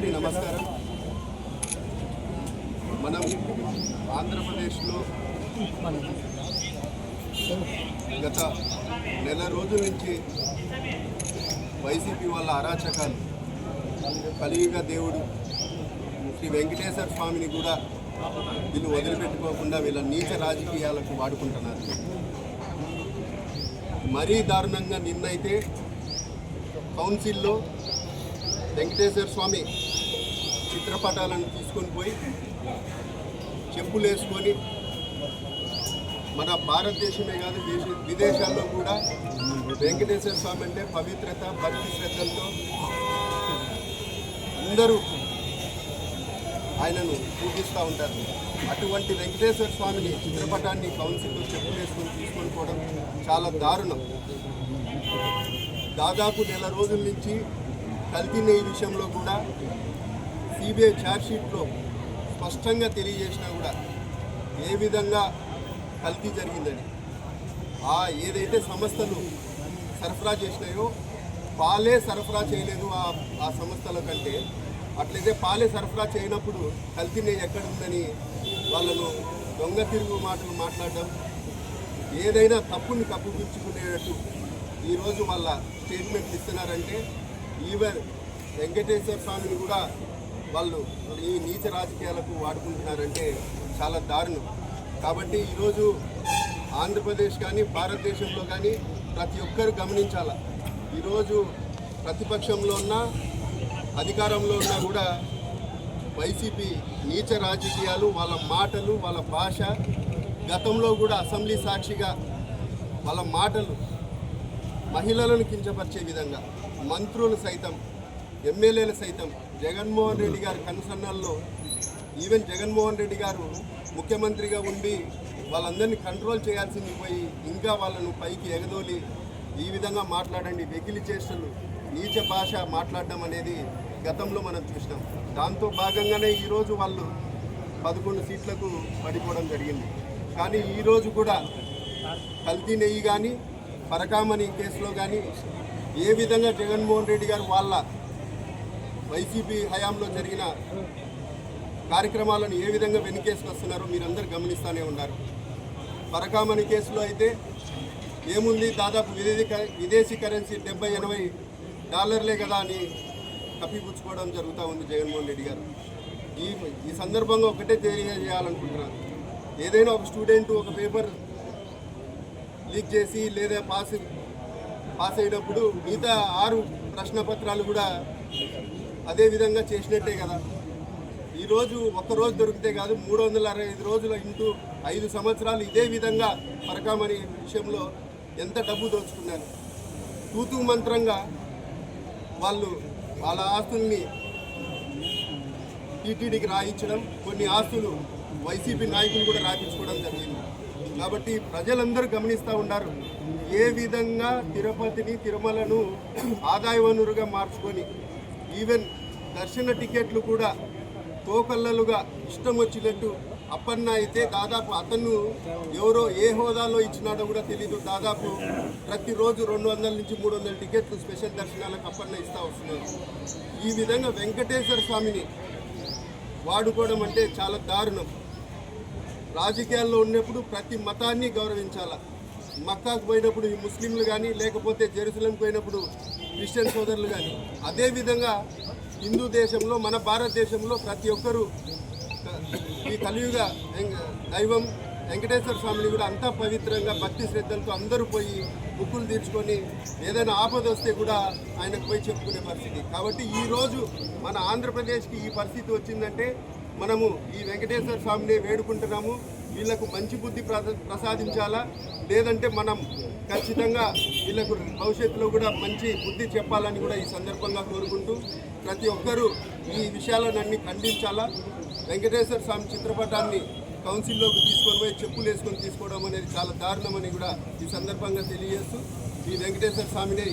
అందరికీ నమస్కారం. మనం ఆంధ్రప్రదేశ్లో గత నెల రోజుల నుంచి వైసీపీ వాళ్ళ అరాచకాలు, కలియుగ దేవుడు శ్రీ వెంకటేశ్వర స్వామిని కూడా వీళ్ళు వదిలిపెట్టుకోకుండా వీళ్ళ నీచ రాజకీయాలకు వాడుకుంటున్నారు. మరీ దారుణంగా నిన్నైతే కౌన్సిల్లో వెంకటేశ్వర స్వామి చిత్రపటాలను తీసుకొని పోయి చెప్పులు వేసుకొని మన భారతదేశమే కాదు విదేశాల్లో కూడా వెంకటేశ్వర స్వామి అంటే పవిత్రత, భక్తి శ్రద్ధలతో అందరూ ఆయనను పూజిస్తూ ఉంటారు. అటువంటి వెంకటేశ్వర స్వామిని చిత్రపటాన్ని కౌన్సిల్లో చెప్పులు వేసుకొని తీసుకొని పోవడం చాలా దారుణం. దాదాపు నెల రోజుల నుంచి కల్తీ నెయ్యి విషయంలో కూడా సిబిఐ ఛార్జ్షీట్లో స్పష్టంగా తెలియజేసినా కూడా ఏ విధంగా కల్తీ జరిగిందని, ఏదైతే సంస్థలు సరఫరా చేసినాయో పాలే సరఫరా చేయలేదు ఆ సంస్థల కంటే. అట్లయితే పాలే సరఫరా చేయనప్పుడు కల్తీ నెయ్యి ఎక్కడుందని వాళ్ళను దొంగ తిరుగు మాటలు మాట్లాడడం, ఏదైనా తప్పుని కప్పుపుచ్చుకునేటట్టు ఈరోజు వాళ్ళ స్టేట్మెంట్లు ఇస్తున్నారంటే ఈవెన్ వెంకటేశ్వర స్వామిని కూడా వాళ్ళు ఈ నీచ రాజకీయాలకు వాడుకుంటున్నారంటే చాలా దారుణం. కాబట్టి ఈరోజు ఆంధ్రప్రదేశ్ కానీ భారతదేశంలో కానీ ప్రతి ఒక్కరు గమనించాల. ఈరోజు ప్రతిపక్షంలో ఉన్న అధికారంలో ఉన్నా కూడా వైసీపీ నీచ రాజకీయాలు, వాళ్ళ మాటలు, వాళ్ళ భాష, గతంలో కూడా అసెంబ్లీ సాక్షిగా వాళ్ళ మాటలు మహిళలను కించపరిచే విధంగా, మంత్రులు సైతం, ఎమ్మెల్యేలు సైతం జగన్మోహన్ రెడ్డి గారి కనుసన్నల్లో ఈవెన్ జగన్మోహన్ రెడ్డి గారు ముఖ్యమంత్రిగా ఉండి వాళ్ళందరినీ కంట్రోల్ చేయాల్సింది పోయి ఇంకా వాళ్ళను పైకి ఎగదోలి ఈ విధంగా మాట్లాడండి, వెకిలి చేష్టలు, నీచ భాష మాట్లాడడం అనేది గతంలో మనం చూసినాం. దాంతో భాగంగానే ఈరోజు వాళ్ళు 11 సీట్లకు పడిపోవడం జరిగింది. కానీ ఈరోజు కూడా కల్తీ నెయ్యి కానీ పరకామణి కేసులో కానీ ఏ విధంగా జగన్మోహన్ రెడ్డి గారు వాళ్ళ వైసీపీ హయాంలో జరిగిన కార్యక్రమాలను ఏ విధంగా వెనుకేసుకొస్తున్నారో మీరందరూ గమనిస్తూనే ఉన్నారు. పరకామణి కేసులో అయితే ఏముంది, దాదాపు విదేశీ కరెన్సీ $70-80 కదా అని కప్పిపుచ్చుకోవడం జరుగుతూ ఉంది జగన్మోహన్ రెడ్డి గారు. ఈ సందర్భంగా ఒకటే తెలియజేయాలనుకుంటున్నాను. ఏదైనా ఒక స్టూడెంట్ ఒక పేపర్ లీక్ చేసి లేదా పాస్ అయినప్పుడు మిగతా 6 ప్రశ్నపత్రాలు కూడా అదే విధంగా చేసినట్టే కదా. ఈరోజు ఒక్కరోజు దొరికితే కాదు, 365 రోజుల ఇంటూ 5 సంవత్సరాలు ఇదే విధంగా పరకామణి విషయంలో ఎంత డబ్బు దోచుకున్నారు. తూతూ మంత్రంగా వాళ్ళ ఆస్తుల్ని టీటీడీకి రాయించడం, కొన్ని ఆస్తులు వైసీపీ నాయకులు కూడా రాయించుకోవడం జరిగింది. కాబట్టి ప్రజలందరూ గమనిస్తూ ఉన్నారు ఏ విధంగా తిరుమలను ఆదాయ వనరుగా మార్చుకొని ఈవెన్ దర్శన టికెట్లు కూడా తోకల్లలుగా ఇష్టం వచ్చినట్టు. అప్పన్న అయితే దాదాపు అతను ఎవరో ఏ హోదాలో ఇచ్చినాడో కూడా తెలీదు. దాదాపు ప్రతిరోజు 200 నుంచి 300 టికెట్లు స్పెషల్ దర్శనాలకు అప్పన్న ఇస్తూ వస్తున్నారు. ఈ విధంగా వెంకటేశ్వర స్వామిని వాడుకోవడం అంటే చాలా దారుణం. రాజకీయాల్లో ఉన్నప్పుడు ప్రతి మతాన్ని గౌరవించాలా. మక్కాకు పోయినప్పుడు ఈ ముస్లింలు కానీ, లేకపోతే జెరూసలంకి పోయినప్పుడు క్రిస్టియన్ సోదరులు కానీ, అదేవిధంగా హిందూ దేశంలో మన భారతదేశంలో ప్రతి ఒక్కరూ ఈ కలియుగ దైవం వెంకటేశ్వర స్వామిని కూడా అంతా పవిత్రంగా భక్తి శ్రద్ధలతో అందరూ పోయి ముక్కులు తీర్చుకొని ఏదైనా ఆపద వస్తే కూడా ఆయనకు పోయి చెప్పుకునే పరిస్థితి. కాబట్టి ఈరోజు మన ఆంధ్రప్రదేశ్కి ఈ పరిస్థితి వచ్చిందంటే మనము ఈ వెంకటేశ్వర స్వామిని వేడుకుంటున్నాము. వీళ్లకు మంచి బుద్ధి ప్రసాదించాలా, లేదంటే మనం ఖచ్చితంగా వీళ్ళకు భవిష్యత్తులో కూడా మంచి బుద్ధి చెప్పాలని కూడా ఈ సందర్భంగా కోరుకుంటూ ప్రతి ఒక్కరూ ఈ విషయాలన్నీ ఖండించాలా. వెంకటేశ్వర స్వామి చిత్రపటాన్ని కౌన్సిల్లోకి తీసుకొని పోయి చెప్పులు వేసుకొని తీసుకోవడం అనేది చాలా దారుణమని కూడా ఈ సందర్భంగా తెలియజేస్తూ ఈ వెంకటేశ్వర స్వామినే